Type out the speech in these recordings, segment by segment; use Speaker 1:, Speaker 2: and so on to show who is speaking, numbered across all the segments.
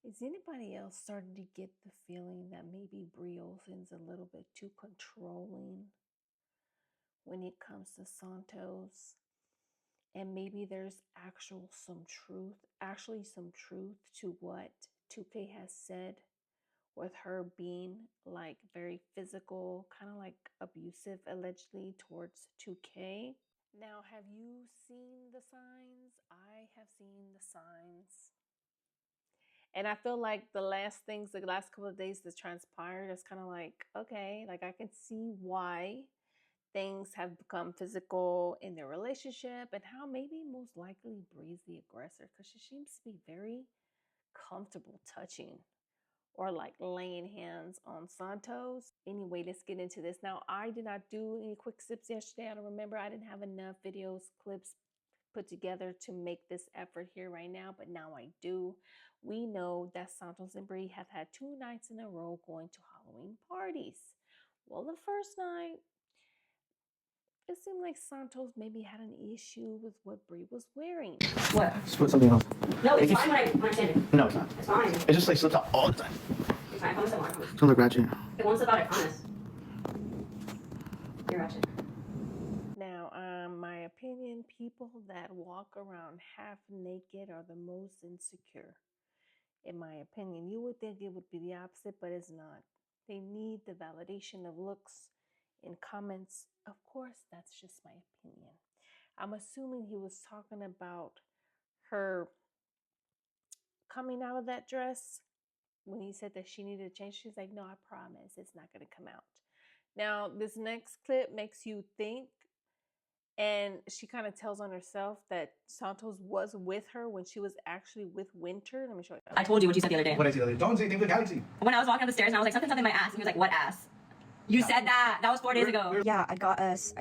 Speaker 1: Is anybody else starting to get the feeling that maybe Bree Olsen's a little bit too controlling when it comes to Santos? And maybe there's some truth to what 2K has said, with her being like very physical, kind of like abusive allegedly towards 2K. Now, have you seen the signs? I have seen the signs. And I feel like the last couple of days that transpired, it's kind of like, okay, like I can see why things have become physical in their relationship and how maybe most likely Bree's the aggressor because she seems to be very comfortable touching or like laying hands on Santos. Anyway, let's get into this. Now, I did not do any quick sips yesterday. I don't remember. I didn't have enough videos, clips put together to make this effort here right now, but now I do. We know that Santos and Bree have had 2 nights in a row going to Halloween parties. Well, the first night, it seemed like Santos maybe had an issue with what Bree was wearing.
Speaker 2: What? Just put something else.
Speaker 3: No, it's fine when I'm standing.
Speaker 2: No, it's not.
Speaker 3: It's fine.
Speaker 2: It just like slips out all the time.
Speaker 3: It's fine. I promise I won't. I promise.
Speaker 2: Don't look ratchet.
Speaker 3: It won't slip out, I promise. You're ratchet.
Speaker 1: Now, my opinion, people that walk around half naked are the most insecure. In my opinion, you would think it would be the opposite, but it's not. They need the validation of looks in comments. Of course, that's just my opinion. I'm assuming he was talking about her coming out of that dress when he said that she needed to change. She's like, no, I promise it's not going to come out. Now, this next clip makes you think, and she kind of tells on herself that Santos was with her when she was actually with Winter. Let me show you.
Speaker 3: I told you what you said the other day.
Speaker 2: What did I say the other day? Don't say things with Galaxy.
Speaker 3: When I was walking up the stairs and I was like, something in my ass. And he was like, what ass? You said that. That was 4 days ago.
Speaker 4: Yeah, I got us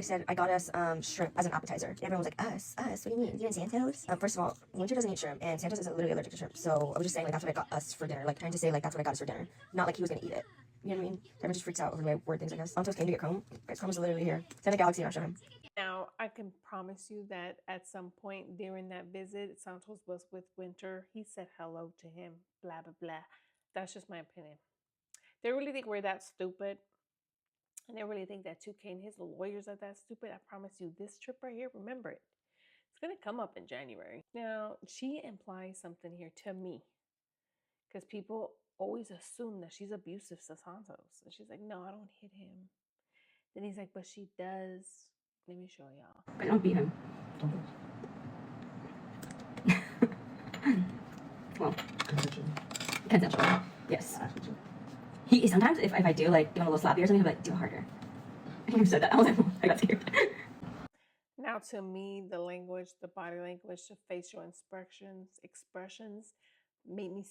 Speaker 4: shrimp as an appetizer. Everyone was like, us? What do you mean? You and Santos? First of all, Winter doesn't eat shrimp, and Santos is literally allergic to shrimp. So I was just saying, like, that's what I got us for dinner. Like, trying to say, like, that's what I got us for dinner. Not like he was gonna eat it. You know what I mean? Everyone just freaks out over the way word things, I guess. Santos came to get Chrome. Guys, Chrome is literally here. Send a Galaxy and I'll show him.
Speaker 1: Now, I can promise you that at some point during that visit, Santos was with Winter. He said hello to him, blah, blah, blah. That's just my opinion. They really think we're that stupid. And they really think that 2K and his lawyers are that stupid. I promise you, this trip right here, remember it. It's going to come up in January. Now, she implies something here to me. Because people always assume that she's abusive to Santos. And she's like, no, I don't hit him. Then he's like, but she does. Let me show y'all.
Speaker 3: But don't beat him. Well, consensual. Yes. He sometimes, if I do, like, give him a little slappy or something, he'll be like, do it harder. You said that. I was like, I got scared.
Speaker 1: Now, to me, the language, the body language, the facial expressions made me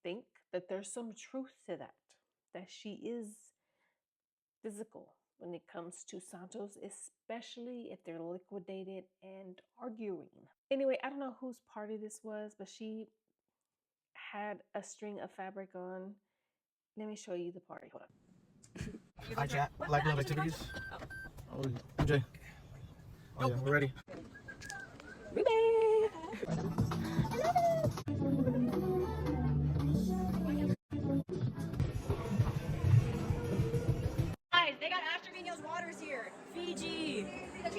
Speaker 1: think that there's some truth to that she is physical when it comes to Santos, especially if they're liquidated and arguing. Anyway, I don't know whose party this was, but she had a string of fabric on. Let me show you the party. Hold on.
Speaker 2: Hi, chat. Live love activities. Oh, MJ. Oh, yeah, we're ready.
Speaker 3: Guys, they got Astrogenio's waters here. Fiji.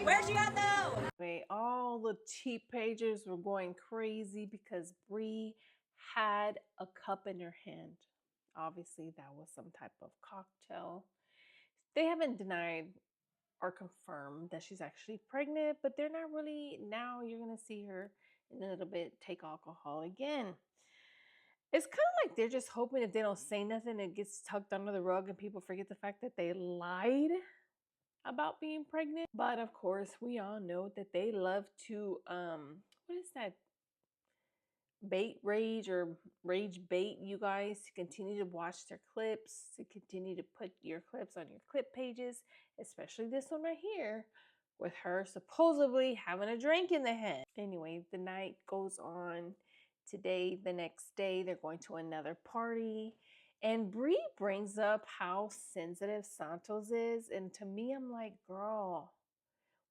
Speaker 3: Where's she at though?
Speaker 1: Anyway, all the cheap pages were going crazy because Bree had a cup in her hand. Obviously, that was some type of cocktail. They haven't denied or confirmed that she's actually pregnant, but they're not really. Now you're going to see her in a little bit take alcohol again. It's kind of like they're just hoping if they don't say nothing, it gets tucked under the rug and people forget the fact that they lied about being pregnant. But of course, we all know that they love to, what is that? Bait rage or rage bait you guys to continue to watch their clips, to continue to put your clips on your clip pages, especially this one right here with her supposedly having a drink in the head. Anyway, the night goes on. Today, the next day, they're going to another party. And Bree brings up how sensitive Santos is. And to me, I'm like, girl,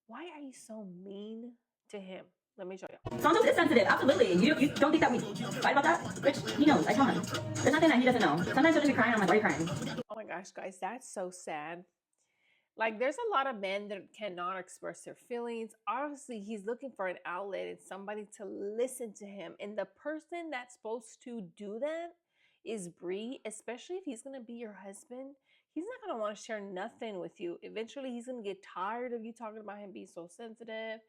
Speaker 1: why are you so mean to him? Let me show you.
Speaker 3: Santos is sensitive. Absolutely. You don't think that we fight about that? Rich, he knows. I tell him. There's nothing that he doesn't know. Sometimes he'll just be crying. I'm like, why are you crying?
Speaker 1: Oh my gosh, guys, that's so sad. Like, there's a lot of men that cannot express their feelings. Obviously, he's looking for an outlet and somebody to listen to him. And the person that's supposed to do that is Bree, especially if he's going to be your husband. He's not going to want to share nothing with you. Eventually, he's going to get tired of you talking about him being so sensitive,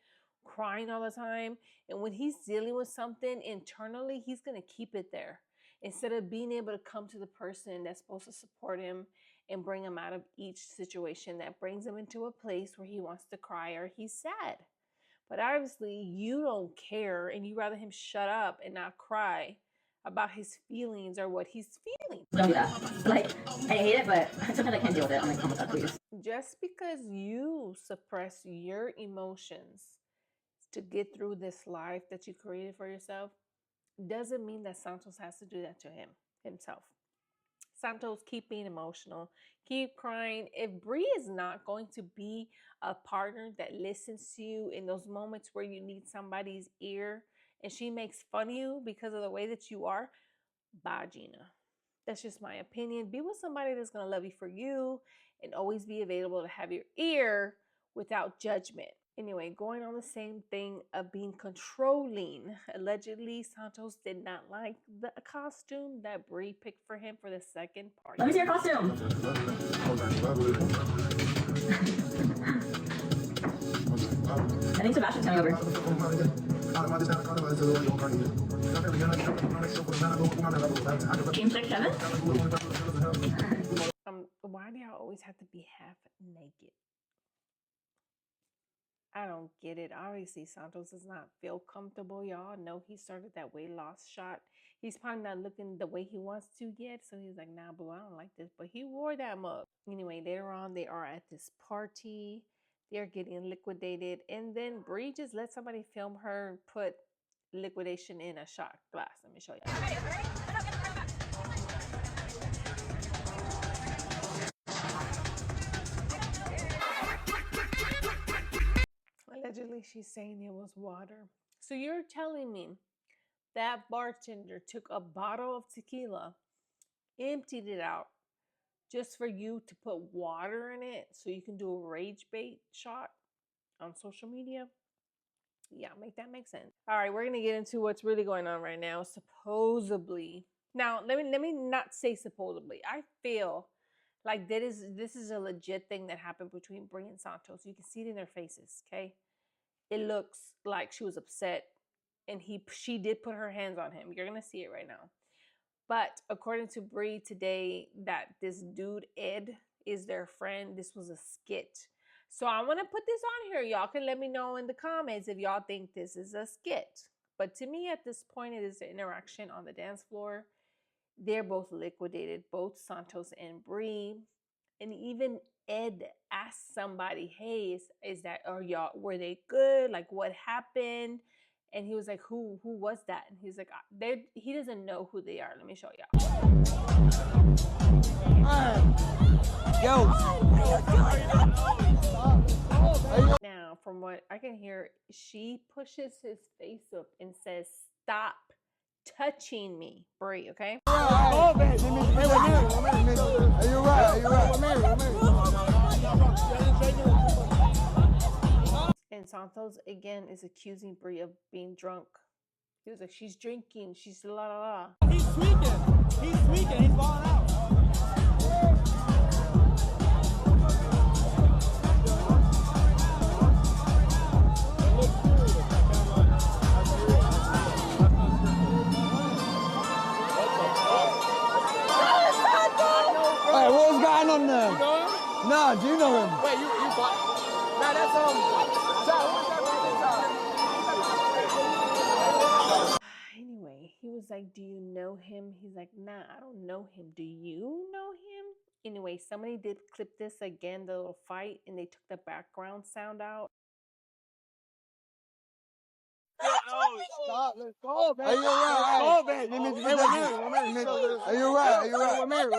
Speaker 1: crying all the time. And when he's dealing with something internally, he's going to keep it there instead of being able to come to the person that's supposed to support him and bring him out of each situation that brings him into a place where he wants to cry or he's sad. But obviously, you don't care and you rather him shut up and not cry about his feelings or what he's feeling.
Speaker 3: Don't do that. Like, I hate it, but sometimes I can't deal with it. I'm like, oh my God, please.
Speaker 1: Just because you suppress your emotions to get through this life that you created for yourself doesn't mean that Santos has to do that to himself. Santos, keep being emotional, keep crying. If Bree is not going to be a partner that listens to you in those moments where you need somebody's ear and she makes fun of you because of the way that you are, bye, Gina. That's just my opinion. Be with somebody that's going to love you for you and always be available to have your ear without judgment. Anyway, going on the same thing of being controlling. Allegedly, Santos did not like the costume that Bree picked for him for the second party.
Speaker 3: Let me see your costume. I think Sebastian's coming over. Team 6, Kevin?
Speaker 1: Why do y'all always have to be half naked? I don't get it. Obviously, Santos does not feel comfortable. Y'all know he started that weight loss shot. He's probably not looking the way he wants to yet. So he's like, nah, boo, I don't like this. But he wore that mug. Anyway, later on, they are at this party. They're getting liquidated. And then Bree just let somebody film her put liquidation in a shot glass. Let me show you. Allegedly, she's saying it was water. So you're telling me that bartender took a bottle of tequila, emptied it out, just for you to put water in it so you can do a rage bait shot on social media? Yeah, make that make sense. All right, we're gonna get into what's really going on right now. Supposedly, now let me not say supposedly. I feel like this is a legit thing that happened between Bree and Santos. You can see it in their faces. Okay, it looks like she was upset, and she did put her hands on him. You're gonna see it right now. But according to Bree today, that this dude Ed is their friend. This was a skit. So I want to put this on here. Y'all can let me know in the comments if y'all think this is a skit. But to me, at this point, it is the interaction on the dance floor. They're both liquidated, both Santos and Bree. And even Ed asked somebody, hey, is that, or y'all, were they good? Like, what happened? And he was like, who was that? And he's like, he doesn't know who they are. Let me show y'all.
Speaker 2: Yo.
Speaker 1: Now, from what I can hear, she pushes his face up and says, stop touching me, Bree, okay? And Santos again is accusing Bree of being drunk. He was like, she's drinking, she's la la la.
Speaker 5: He's tweaking, he's falling out.
Speaker 2: Hey, what was going on there?
Speaker 5: You know him?
Speaker 2: Nah, do you know him?
Speaker 5: Wait, you bought? Nah, that's
Speaker 1: Anyway, he was like, do you know him? He's like, nah, I don't know him. Do you know him? Anyway, somebody did clip this again, the little fight, and they took the background sound out.
Speaker 5: Stop, let's go, man.
Speaker 2: Are you right?
Speaker 5: Oh, man.
Speaker 2: Are you right?
Speaker 5: We're married.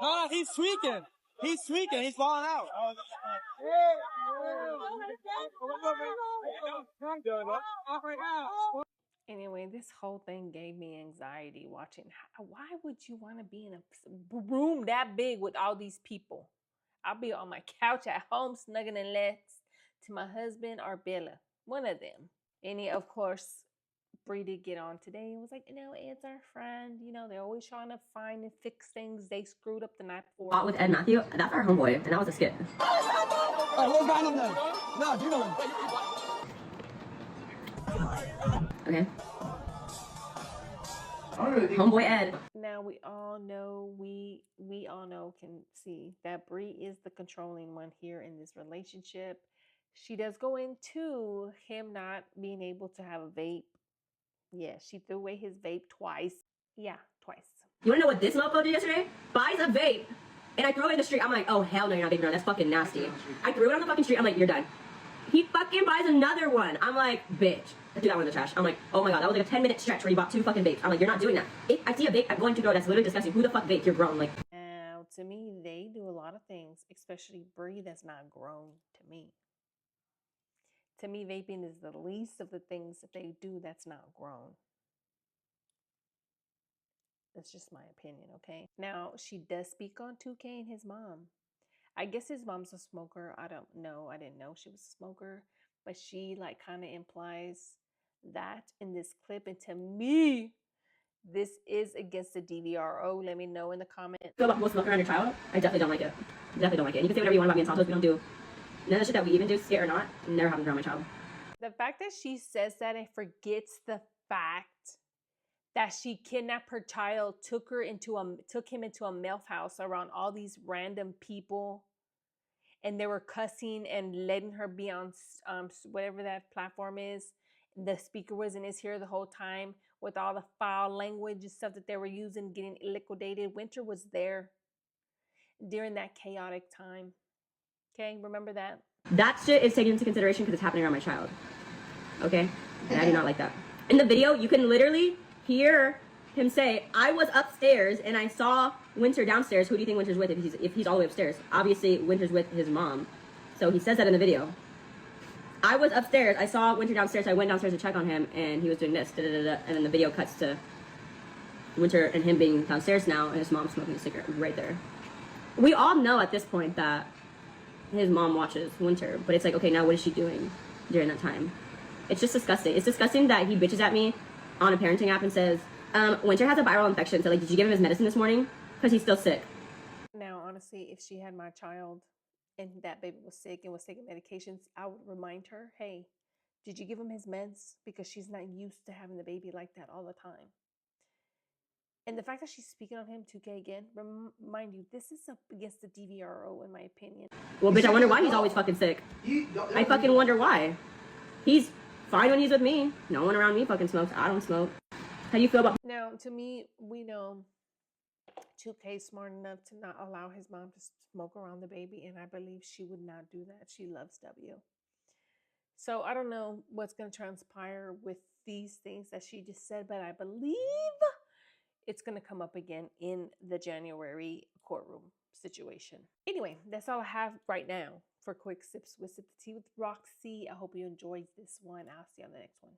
Speaker 5: No, he's tweaking. He's tweaking. He's falling out.
Speaker 1: Anyway, this whole thing gave me anxiety watching. Why would you want to be in a room that big with all these people? I'll be on my couch at home snuggling legs to my husband or Bella, one of them. And of course, Bree did get on today and was like, Ed's our friend. They're always trying to find and fix things they screwed up the night before.
Speaker 3: With Ed Matthew, that's our homeboy, and that was a skit.
Speaker 5: We're finding them. No, do them.
Speaker 3: Okay. Homeboy Ed.
Speaker 1: Now we all know, we all know, can see that Bree is the controlling one here in this relationship. She does go into him not being able to have a vape. Yeah, she threw away his vape twice. Yeah, twice.
Speaker 3: You wanna know what this mofo did yesterday? Buys a vape, and I throw it in the street. I'm like, oh hell no, you're not vaping around. That's fucking nasty. I threw it on the fucking street. I'm like, you're done. He fucking buys another one. I'm like, bitch. I threw that one in the trash. I'm like, oh my god, that was like a 10-minute stretch where you bought 2 fucking vapes. I'm like, you're not doing that. If I see a vape, I'm going to throw it. That's literally disgusting. Who the fuck vapes? You're grown. Like,
Speaker 1: Now, to me, they do a lot of things, especially Bree, that's not grown to me. To me, vaping is the least of the things that they do that's not grown. That's just my opinion, okay? Now, she does speak on 2K and his mom. I guess his mom's a smoker. I don't know. I didn't know she was a smoker. But she, kind of implies that in this clip. And to me, this is against the DVRO. Let me know in the comments.
Speaker 3: feel about smoking around your child? I definitely don't like it. Definitely don't like it. And you can say whatever you want about me and Santos. We don't do none of the shit that we even do, scare or not. Never happens around my child.
Speaker 1: The fact that she says that and forgets the fact that she kidnapped her child, took him into a MILF house around all these random people, and they were cussing and letting her be on whatever that platform is. The speaker was in his ear the whole time with all the foul language and stuff that they were using, getting liquidated. Winter was there during that chaotic time. Okay, remember that?
Speaker 3: That shit is taken into consideration because it's happening around my child. Okay? And I do not like that. In the video, you can literally hear him say, I was upstairs and I saw Winter downstairs. Who do you think Winter's with if he's all the way upstairs? Obviously, Winter's with his mom. So he says that in the video. I was upstairs. I saw Winter downstairs. So I went downstairs to check on him and he was doing this. And then the video cuts to Winter and him being downstairs now and his mom smoking a cigarette right there. We all know at this point that his mom watches Winter. But it's like, okay, now what is she doing during that time? It's just disgusting. It's disgusting that he bitches at me on a parenting app and says, Winter has a viral infection. So, did you give him his medicine this morning? Because he's still sick.
Speaker 1: Now, honestly, if she had my child and that baby was sick and was taking medications, I would remind her, hey, did you give him his meds? Because she's not used to having the baby like that all the time. And the fact that she's speaking on him 2K again, remind you, this is up against the DVRO, in my opinion.
Speaker 3: Well, bitch, I wonder why he's always fucking sick. I fucking wonder why. He's fine when he's with me. No one around me fucking smokes. I don't smoke. How do you feel about...
Speaker 1: Now, to me, we know 2K is smart enough to not allow his mom to smoke around the baby, and I believe she would not do that. She loves W. So I don't know what's going to transpire with these things that she just said, but I believe it's going to come up again in the January courtroom situation. Anyway, that's all I have right now for Quick Sips with Sip the Tea with Roxy. I hope you enjoyed this one. I'll see you on the next one.